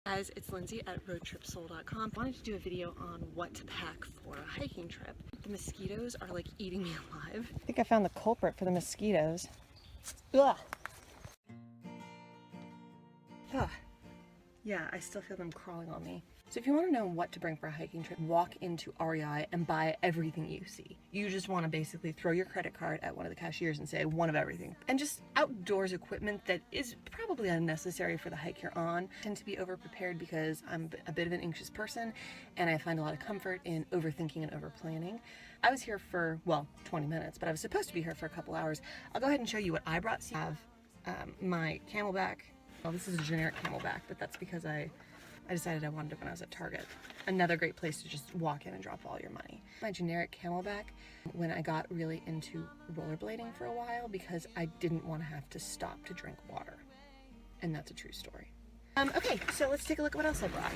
Guys, it's Lindsay at roadtripsoul.com. Wanted to do a video on what to pack for a hiking trip. The mosquitoes are like eating me alive. I think I found the culprit for the mosquitoes. Ugh. Ugh. Yeah, I still feel them crawling on me. So if you want to know what to bring for a hiking trip, walk into REI and buy everything you see. You just want to basically throw your credit card at one of the cashiers and say one of everything. And just outdoors equipment that is probably unnecessary for the hike you're on. I tend to be over-prepared because I'm a bit of an anxious person and I find a lot of comfort in overthinking and over-planning. I was here for, well, 20 minutes, but I was supposed to be here for a couple hours. I'll go ahead and show you what I brought. So I have my Camelback. Well, this is a generic Camelback, but that's because I decided I wanted it when I was at Target. Another great place to just walk in and drop all your money. My generic Camelback when I got really into rollerblading for a while because I didn't want to have to stop to drink water. And that's a true story. Okay, so let's take a look at what else I brought.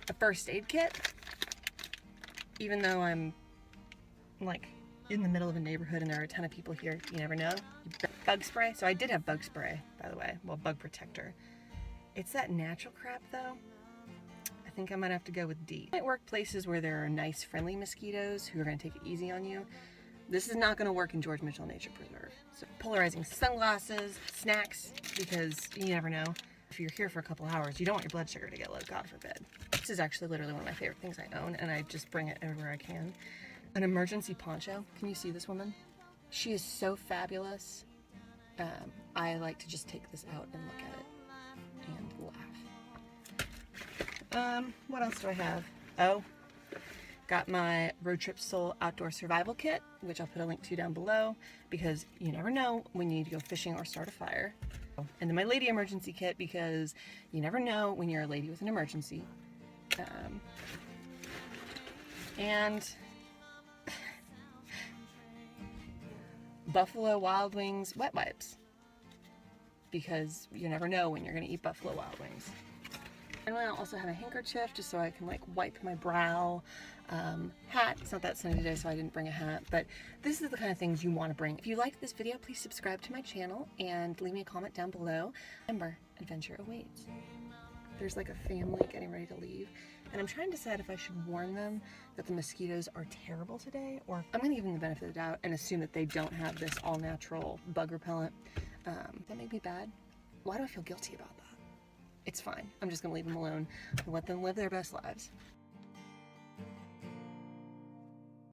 A first aid kit. Even though I'm like in the middle of a neighborhood and there are a ton of people here, you never know. Bug spray. So I did have bug spray, by the way. Well, bug protector. It's that natural crap though. I think I might have to go with D. I might work places where there are nice, friendly mosquitoes who are going to take it easy on you. This is not going to work in George Mitchell Nature Preserve. So polarizing sunglasses, snacks, because you never know. If you're here for a couple hours, you don't want your blood sugar to get low, God forbid. This is actually literally one of my favorite things I own, and I just bring it everywhere I can. An emergency poncho. Can you see this woman? She is so fabulous. I like to just take this out and look at it and laugh. What else do I have? Oh, got my Road Trip Soul Outdoor Survival Kit, which I'll put a link to down below because you never know when you need to go fishing or start a fire. And then my lady emergency kit because you never know when you're a lady with an emergency. And Buffalo Wild Wings wet wipes because you never know when you're going to eat Buffalo Wild Wings. And I also have a handkerchief just so I can like wipe my brow. Hat. It's not that sunny today, so I didn't bring a hat, but this is the kind of things you want to bring. If you liked this video, please subscribe to my channel and leave me a comment down below. Remember, adventure awaits. There's like a family getting ready to leave, and I'm trying to decide if I should warn them that the mosquitoes are terrible today, or I'm going to give them the benefit of the doubt and assume that they don't have this all-natural bug repellent. That may be bad. Why do I feel guilty about that? It's fine. I'm just going to leave them alone and let them live their best lives.